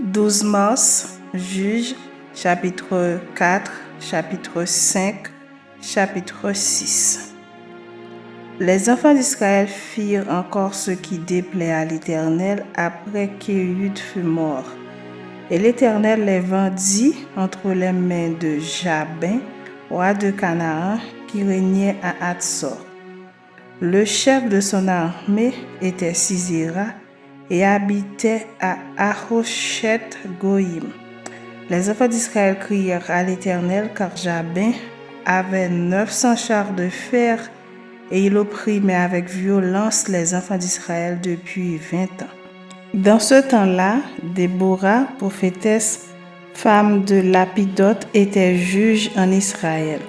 12 mars, Juge, chapitre 4, chapitre 5, chapitre 6. Les enfants d'Israël firent encore ce qui déplaît à l'Éternel après qu'Éhud fut mort. Et l'Éternel les vendit entre les mains de Jabin, roi de Canaan, qui régnait à Hatsor. Le chef de son armée était Sisera et habitait à Haroshet-Goïm. Les enfants d'Israël crièrent à l'Éternel, car Jabin avait 900 chars de fer, et il opprimait avec violence les enfants d'Israël depuis 20 ans. Dans ce temps-là, Déborah, prophétesse, femme de Lapidoth, était juge en Israël.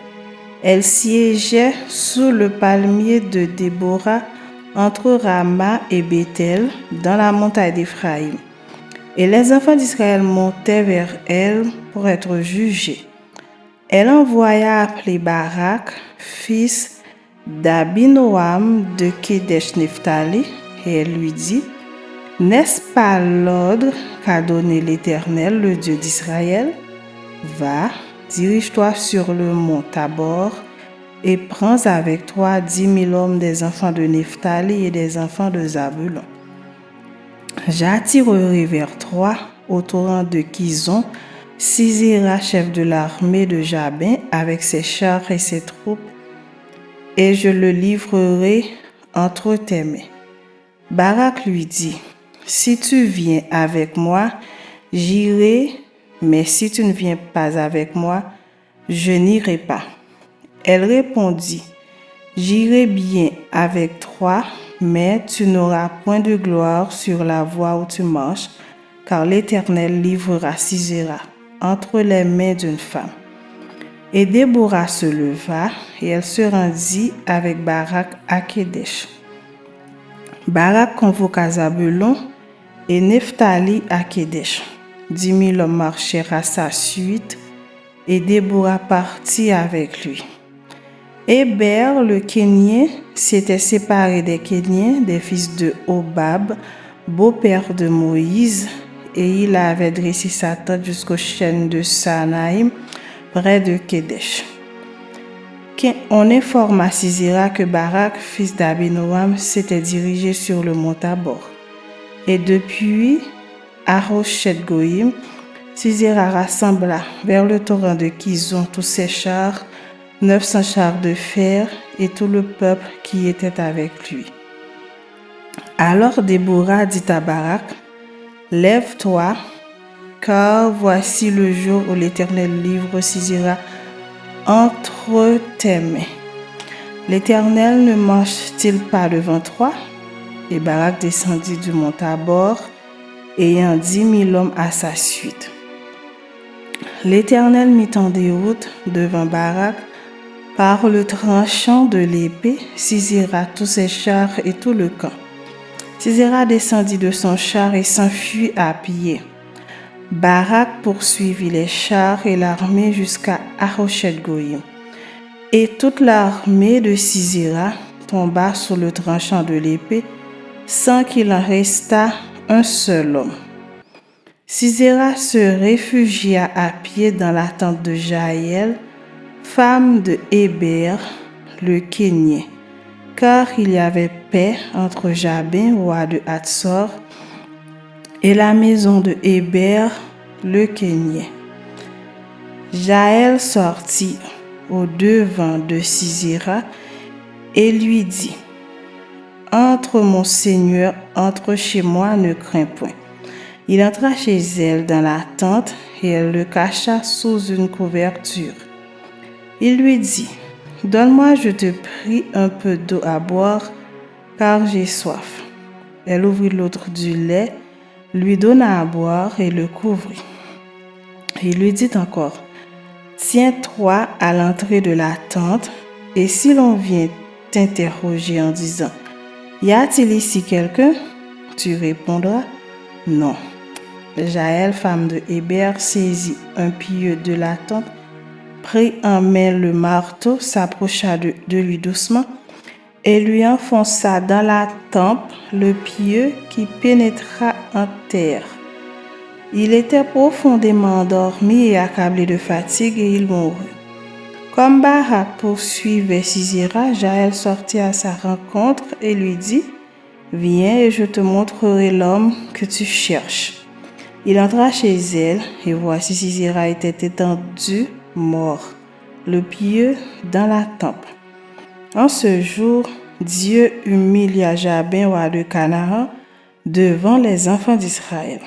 Elle siégeait sous le palmier de Déborah, entre Rama et Béthel, dans la montagne d'Éphraïm. Et les enfants d'Israël montaient vers elle pour être jugés. Elle envoya appeler Barak, fils d'Abinoam de Kedesh-Nephtali, et elle lui dit: « N'est-ce pas l'ordre qu'a donné l'Éternel, le Dieu d'Israël? Va, dirige-toi sur le mont Tabor, et prends avec toi 10 000 hommes des enfants de Nephtali et des enfants de Zabulon. J'attirerai vers toi, au torrent de Kizon, Sisera, chef de l'armée de Jabin, avec ses chars et ses troupes, et je le livrerai entre tes mains. » Barak lui dit: « Si tu viens avec moi, j'irai, mais si tu ne viens pas avec moi, je n'irai pas. » Elle répondit: « J'irai bien avec toi, mais tu n'auras point de gloire sur la voie où tu marches, car l'Éternel livrera Sisera entre les mains d'une femme. » Et Déborah se leva, et elle se rendit avec Barak à Kedesh. Barak convoqua Zabulon et Nephtali à Kedesh. 10 000 hommes marchèrent à sa suite, et Déborah partit avec lui. Héber, le Kénien, s'était séparé des Kéniens, des fils de Hobab, beau-père de Moïse, et il avait dressé sa tente jusqu'aux chênes de Sanaïm, près de Kedesh. On informa Sisera que Barak, fils d'Abinoam, s'était dirigé sur le mont Tabor. Et depuis Haroshet-Goïm, Sisera rassembla vers le torrent de Kizon tous ses chars, 900 chars de fer, et tout le peuple qui était avec lui. Alors Déborah dit à Barak: « Lève-toi, car voici le jour où l'Éternel livre Sisera entre tes mains. L'Éternel ne marche-t-il pas devant toi? » Et Barak descendit du mont Tabor, ayant 10 000 hommes à sa suite. L'Éternel mit en déroute devant Barak, par le tranchant de l'épée, Sisera, tous ses chars et tout le camp. Sisera descendit de son char et s'enfuit à pied. Barak poursuivit les chars et l'armée jusqu'à Haroshet-Goïm. Et toute l'armée de Sisera tomba sur le tranchant de l'épée, sans qu'il en restât un seul homme. Sisera se réfugia à pied dans la tente de Jaël, femme de Héber, le Kénien, car il y avait paix entre Jabin, roi de Hatsor, et la maison de Héber, le Kénien. Jaël sortit au devant de Sisera et lui dit: « Entre, mon seigneur, entre chez moi, ne crains point. » Il entra chez elle dans la tente, et elle le cacha sous une couverture. Il lui dit: « Donne-moi, je te prie, un peu d'eau à boire, car j'ai soif. » Elle ouvrit l'autre du lait, lui donna à boire et le couvrit. Il lui dit encore: « Tiens-toi à l'entrée de la tente, et si l'on vient t'interroger en disant: Y a-t-il ici quelqu'un? Tu répondras: Non. » Jaël, femme de Héber, saisit un pieu de la tente, prit en main le marteau, s'approcha de lui doucement et lui enfonça dans la tempe le pieu qui pénétra en terre. Il était profondément endormi et accablé de fatigue et il mourut. Comme Barak poursuivait Sisera, Jaël sortit à sa rencontre et lui dit « Viens et je te montrerai l'homme que tu cherches. » Il entra chez elle et voici Sisera était étendu, mort, le pied dans la tempe. En ce jour, Dieu humilia Jabin, roi de Canaan, devant les enfants d'Israël.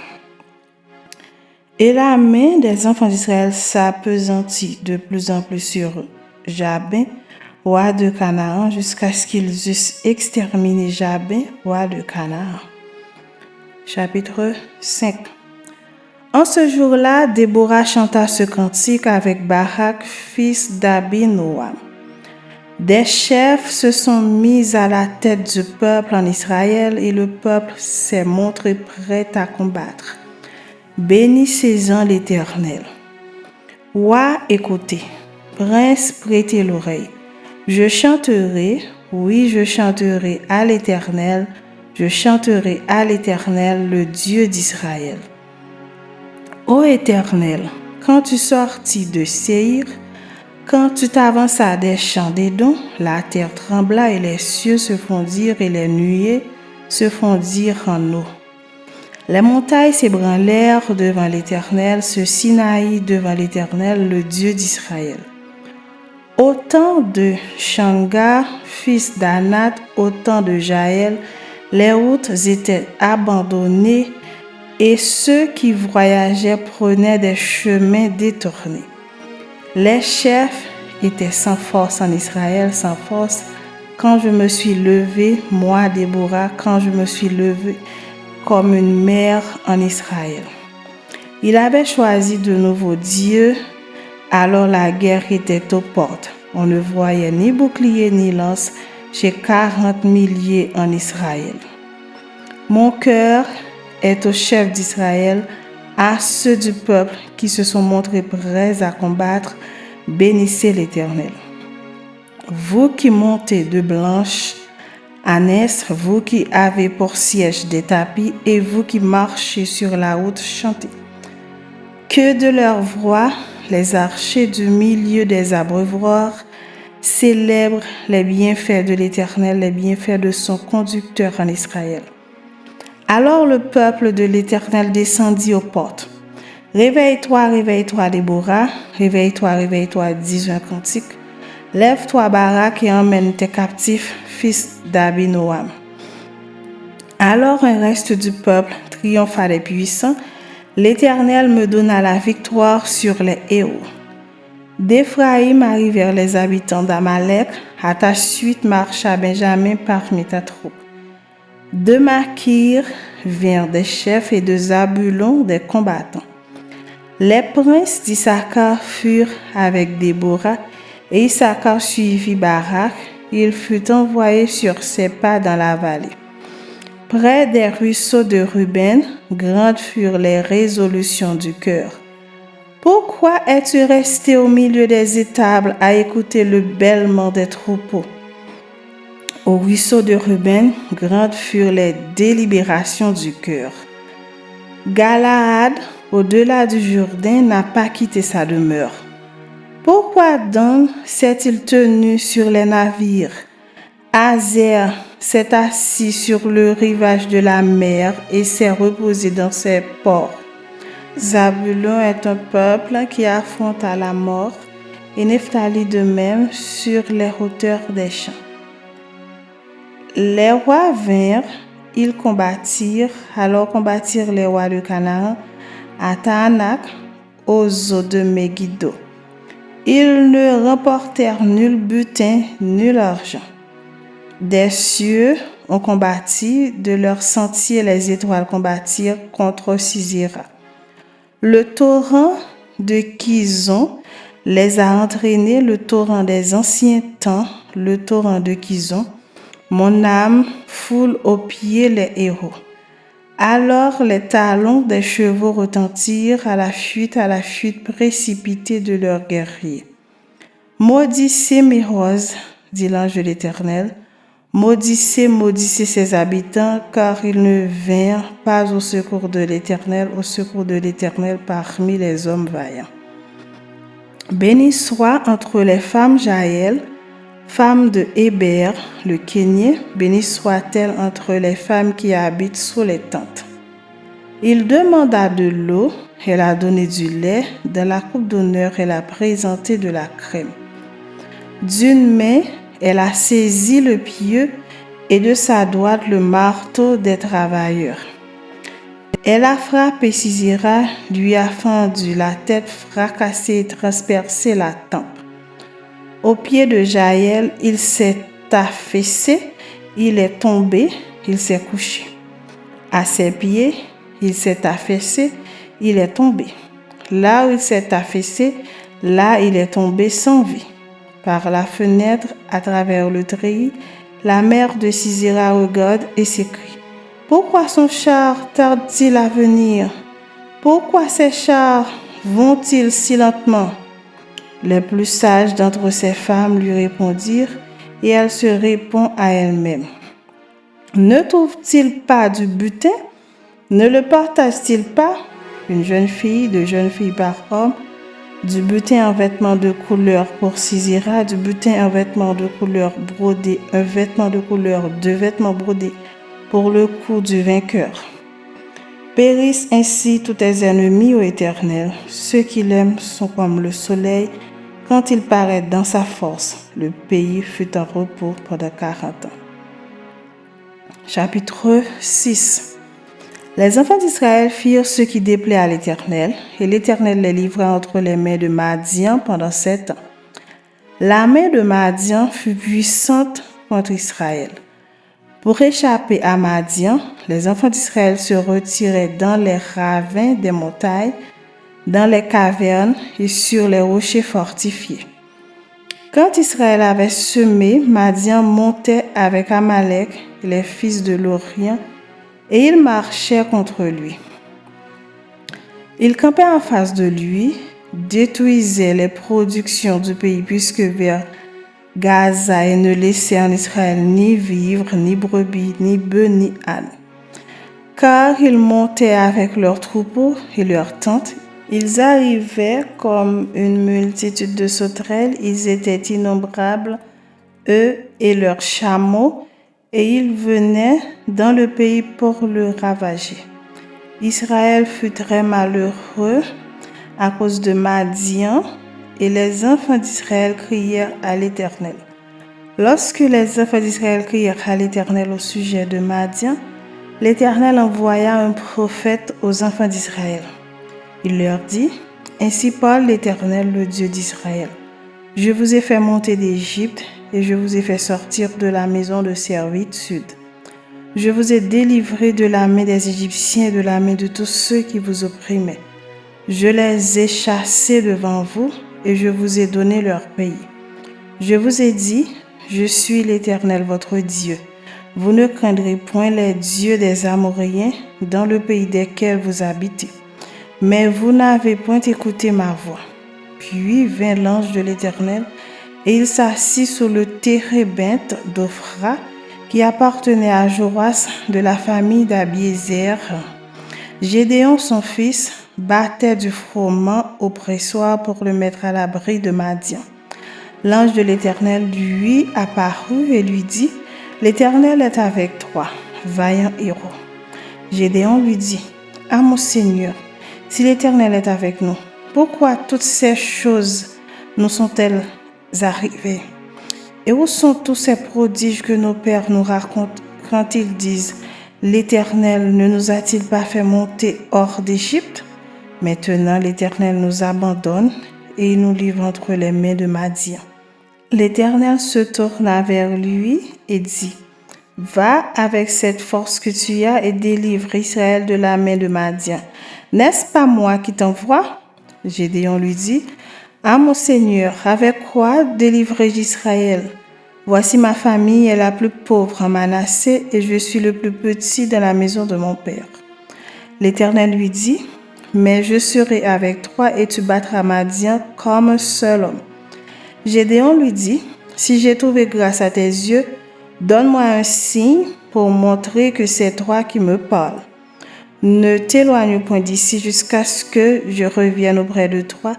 Et la main des enfants d'Israël s'appesantit de plus en plus sur Jabin, roi de Canaan, jusqu'à ce qu'ils eussent exterminé Jabin, roi de Canaan. Chapitre 5. En ce jour-là, Déborah chanta ce cantique avec Barak, fils d'Abinoam. Des chefs se sont mis à la tête du peuple en Israël et le peuple s'est montré prêt à combattre. Bénissez-en l'Éternel. Roi, écoutez. Prince, prêtez l'oreille. Je chanterai, oui, je chanterai à l'Éternel. Je chanterai à l'Éternel, le Dieu d'Israël. Ô Éternel, quand tu sortis de Séhir, quand tu t'avanças des champs d'Édom, la terre trembla et les cieux se fondirent et les nuées se fondirent en eau. Les montagnes s'ébranlèrent devant l'Éternel, ce Sinaï devant l'Éternel, le Dieu d'Israël. Au temps de Shamgar, fils d'Anath, au temps de Jaël, les routes étaient abandonnées et ceux qui voyageaient prenaient des chemins détournés. Les chefs étaient sans force en Israël, sans force. Quand je me suis levée, moi, Déborah, quand je me suis levée comme une mère en Israël. Il avait choisi de nouveaux dieux, alors la guerre était aux portes. On ne voyait ni bouclier ni lance chez 40 milliers en Israël. Mon cœur est aux chefs d'Israël, à ceux du peuple qui se sont montrés prêts à combattre. Bénissez l'Éternel. Vous qui montez de blanche ânesse, vous qui avez pour siège des tapis et vous qui marchez sur la route, chantez. Que de leur voix, les archers du milieu des abreuvoirs célèbrent les bienfaits de l'Éternel, les bienfaits de son conducteur en Israël. Alors le peuple de l'Éternel descendit aux portes. Réveille-toi, réveille-toi, Déborah, réveille-toi, dis un cantique. Lève-toi, Barak, et emmène tes captifs, fils d'Abinoam. Alors un reste du peuple triompha des puissants. L'Éternel me donna la victoire sur les héros. D'Éphraïm arrivèrent les habitants d'Amalek. À ta suite marcha Benjamin parmi ta troupe. De Makir vinrent des chefs et de Zabulon des combattants. Les princes d'Issachar furent avec Déborah, et Issachar suivit Barak. Il fut envoyé sur ses pas dans la vallée. Près des ruisseaux de Ruben, grandes furent les résolutions du cœur. Pourquoi es-tu resté au milieu des étables à écouter le bêlement des troupeaux? Au ruisseau de Ruben, grandes furent les délibérations du cœur. Galaad, au-delà du Jourdain, n'a pas quitté sa demeure. Pourquoi donc s'est-il tenu sur les navires? Azer s'est assis sur le rivage de la mer et s'est reposé dans ses ports. Zabulon est un peuple qui affronte à la mort, et Nephtali de même sur les hauteurs des champs. Les rois vinrent, ils combattirent, alors combattirent les rois de Canaan à Taanach, aux eaux de Megiddo. Ils ne remportèrent nul butin, nul argent. Des cieux ont combattu, de leurs sentiers les étoiles combattirent contre Sisera. Le torrent de Kizon les a entraînés, le torrent des anciens temps, le torrent de Kizon. Mon âme foule aux pieds les héros. Alors les talons des chevaux retentirent à la fuite précipitée de leurs guerriers. Maudissez mes roses, dit l'ange de l'Éternel. Maudissez, maudissez ses habitants, car ils ne vinrent pas au secours de l'Éternel parmi les hommes vaillants. Béni soit entre les femmes Jaël, femme de Héber, le Kénien, béni soit-elle entre les femmes qui habitent sous les tentes. Il demanda de l'eau, elle a donné du lait, dans la coupe d'honneur, elle a présenté de la crème. D'une main, elle a saisi le pieu et de sa droite le marteau des travailleurs. Elle a frappé Sisera, lui a fendu la tête, fracassé et transpercé la tempe. Au pied de Jaël, il s'est affaissé, il est tombé, il s'est couché. À ses pieds, il s'est affaissé, il est tombé. Là où il s'est affaissé, là il est tombé sans vie. Par la fenêtre, à travers le treillis, la mère de Sisera regarde et s'écrie: pourquoi son char tarde-t-il à venir? Pourquoi ses chars vont-ils si lentement? Les plus sages d'entre ces femmes lui répondirent, et elle se répond à elle-même. Ne trouve-t-il pas du butin? Ne le partage-t-il pas? Une jeune fille, deux jeunes filles par homme, du butin en vêtements de couleur pour Sisera, du butin en vêtements de couleur brodé, un vêtement de couleur, deux vêtements brodés pour le cou du vainqueur. Périssent ainsi tous tes ennemis, ô Éternel. Ceux qui l'aiment sont comme le soleil quand il paraît dans sa force. Le pays fut en repos pendant 40 ans. Chapitre 6. Les enfants d'Israël firent ce qui déplaît à l'Éternel, et l'Éternel les livra entre les mains de Madian pendant 7 ans. La main de Madian fut puissante contre Israël. Pour échapper à Madian, les enfants d'Israël se retiraient dans les ravins des montagnes, dans les cavernes et sur les rochers fortifiés. Quand Israël avait semé, Madian montait avec Amalek et les fils de l'Orient, et ils marchaient contre lui. Ils campaient en face de lui, détruisaient les productions du pays puisque vers Gaza et ne laissaient en Israël ni vivres, ni brebis, ni bœufs, ni ânes. Car ils montaient avec leurs troupeaux et leurs tentes. Ils arrivaient comme une multitude de sauterelles, ils étaient innombrables, eux et leurs chameaux, et ils venaient dans le pays pour le ravager. Israël fut très malheureux à cause de Madian, et les enfants d'Israël crièrent à l'Éternel. Lorsque les enfants d'Israël crièrent à l'Éternel au sujet de Madian, l'Éternel envoya un prophète aux enfants d'Israël. Il leur dit: ainsi parle l'Éternel, le Dieu d'Israël. Je vous ai fait monter d'Égypte et je vous ai fait sortir de la maison de servitude. Je vous ai délivré de la main des Égyptiens et de la main de tous ceux qui vous opprimaient. Je les ai chassés devant vous et je vous ai donné leur pays. Je vous ai dit: je suis l'Éternel votre Dieu. Vous ne craindrez point les dieux des Amoréens dans le pays desquels vous habitez. Mais vous n'avez point écouté ma voix. Puis vint l'ange de l'Éternel, et il s'assit sur le térébinthe d'Ophra, qui appartenait à Joas de la famille d'Abiézer. Gédéon, son fils, battait du froment au pressoir pour le mettre à l'abri de Madian. L'ange de l'Éternel lui apparut et lui dit: l'Éternel est avec toi, vaillant héros. Gédéon lui dit: ah mon Seigneur, si l'Éternel est avec nous, pourquoi toutes ces choses nous sont-elles arrivées? Et où sont tous ces prodiges que nos pères nous racontent quand ils disent: l'Éternel ne nous a-t-il pas fait monter hors d'Égypte? Maintenant l'Éternel nous abandonne et il nous livre entre les mains de Madian. L'Éternel se tourna vers lui et dit: va avec cette force que tu as et délivre Israël de la main de Madian. N'est-ce pas moi qui t'envoie? Gédéon lui dit: ah mon Seigneur, avec quoi délivrer Israël? Voici ma famille est la plus pauvre en Manassé et je suis le plus petit dans la maison de mon père. L'Éternel lui dit: mais je serai avec toi et tu battras Madian comme un seul homme. Gédéon lui dit: si j'ai trouvé grâce à tes yeux, Donne-moi un signe pour montrer que c'est toi qui me parles. Ne t'éloigne point d'ici jusqu'à ce que je revienne auprès de toi,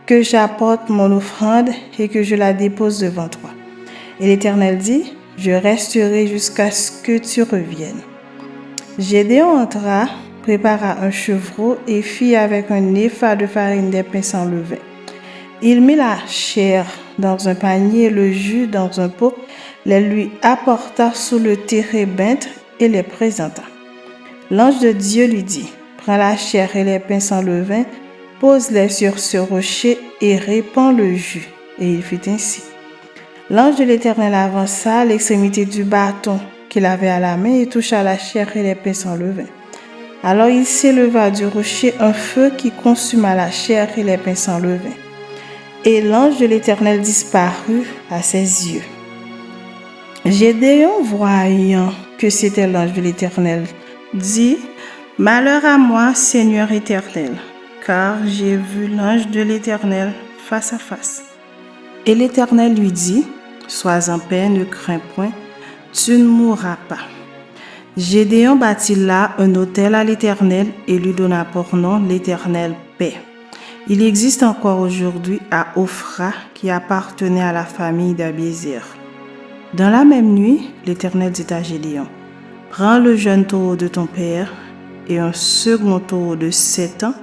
que j'apporte mon offrande et que je la dépose devant toi. Et l'Éternel dit, je resterai jusqu'à ce que tu reviennes. Gédéon entra, prépara un chevreau et fit avec un épha de farine des pains sans levain. Il mit la chair dans un panier et le jus dans un pot, les lui apporta sous le térébinthe et les présenta. L'ange de Dieu lui dit, prends la chair et les pains sans levain, pose-les sur ce rocher et répands le jus. Et il fit ainsi. L'ange de l'Éternel avança à l'extrémité du bâton qu'il avait à la main et toucha la chair et les pains sans levain. Alors il s'éleva du rocher un feu qui consuma la chair et les pains sans levain. Et l'ange de l'Éternel disparut à ses yeux. Gédéon, voyant que c'était l'ange de l'Éternel, dit, « Malheur à moi, Seigneur éternel, car j'ai vu l'ange de l'Éternel face à face. » Et l'Éternel lui dit, « Sois en paix, ne crains point, tu ne mourras pas. » Gédéon bâtit là un autel à l'Éternel et lui donna pour nom l'Éternel paix. Il existe encore aujourd'hui à Ophra qui appartenait à la famille d'Abiézer. Dans la même nuit, l'Éternel dit à Gédéon, « Prends le jeune taureau de ton père et un second taureau de 7 ans,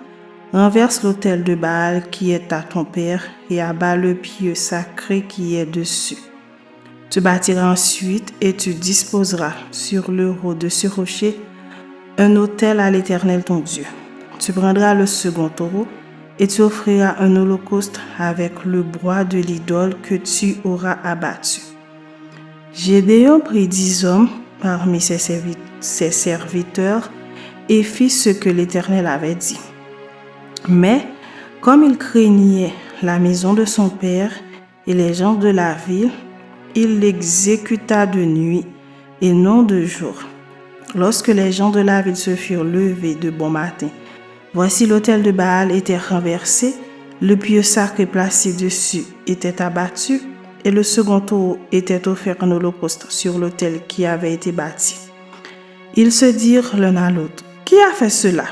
renverse l'autel de Baal qui est à ton père et abat le pieu sacré qui est dessus. Tu bâtiras ensuite et tu disposeras sur le haut de ce rocher un autel à l'Éternel ton Dieu. Tu prendras le second taureau et tu offriras un holocauste avec le bois de l'idole que tu auras abattu. » Gédéon prit 10 hommes parmi ses serviteurs et fit ce que l'Éternel avait dit. Mais, comme il craignait la maison de son père et les gens de la ville, il l'exécuta de nuit et non de jour. Lorsque les gens de la ville se furent levés de bon matin, voici l'autel de Baal était renversé, le pieu sacré placé dessus était abattu, et le second taureau était offert en holocauste sur l'autel qui avait été bâti. Ils se dirent l'un à l'autre, « Qui a fait cela ?»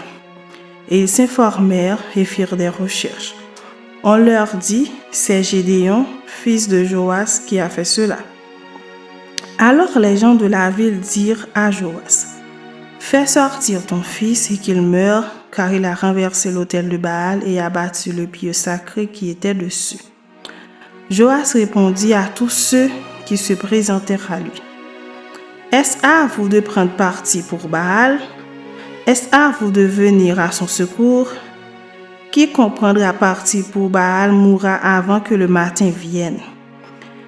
Et ils s'informèrent et firent des recherches. On leur dit, « C'est Gédéon, fils de Joas, qui a fait cela. » Alors les gens de la ville dirent à Joas, « Fais sortir ton fils et qu'il meure, car il a renversé l'autel de Baal et abattu le pieu sacré qui était dessus. » Joas répondit à tous ceux qui se présentèrent à lui, « Est-ce à vous de prendre parti pour Baal? Est-ce à vous de venir à son secours? Quiconque prendra parti pour Baal mourra avant que le matin vienne.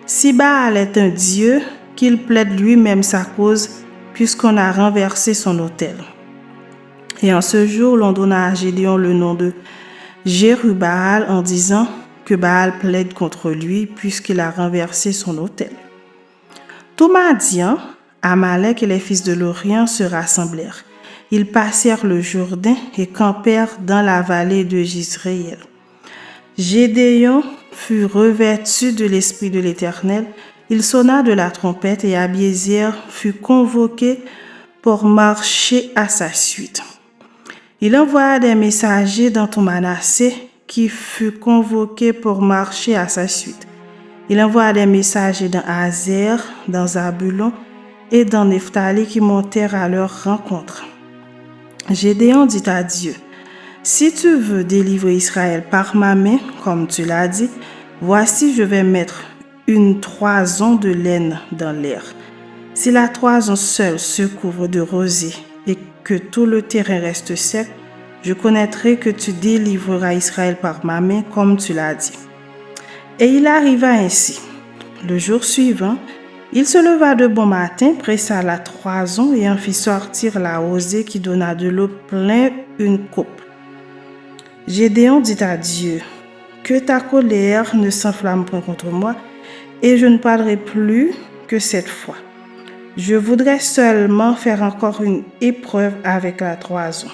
Si Baal est un dieu, qu'il plaide lui-même sa cause, puisqu'on a renversé son autel. » Et en ce jour, l'on donna à Gédéon le nom de Jérubbaal en disant que Baal plaide contre lui, puisqu'il a renversé son autel. Tout Madian, Amalek et les fils de l'Orient se rassemblèrent. Ils passèrent le Jourdain et campèrent dans la vallée de Jizréel. Gédéon fut revêtu de l'Esprit de l'Éternel. Il sonna de la trompette et Abiézer fut convoqué pour marcher à sa suite. Il envoya des messagers dans tout Manassé qui fut convoqué pour marcher à sa suite. Il envoya des messagers dans Azer, dans Zabulon et dans Nephtali qui montèrent à leur rencontre. Gédéon dit à Dieu, « Si tu veux délivrer Israël par ma main, comme tu l'as dit, voici je vais mettre une toison de laine dans l'air. Si la toison seule se couvre de rosée et que tout le terrain reste sec, je connaîtrai que tu délivreras Israël par ma main, comme tu l'as dit. » Et il arriva ainsi. Le jour suivant, il se leva de bon matin, pressa la toison et en fit sortir la rosée qui donna de l'eau plein une coupe. Gédéon dit à Dieu, « Que ta colère ne s'enflamme point contre moi, et je ne parlerai plus que cette fois. Je voudrais seulement faire encore une épreuve avec la toison.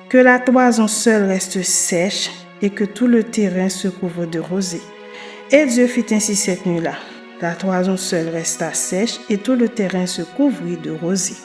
Que la toison seule reste sèche et que tout le terrain se couvre de rosée. » Et Dieu fit ainsi cette nuit-là. La toison seule resta sèche et tout le terrain se couvrit de rosiers.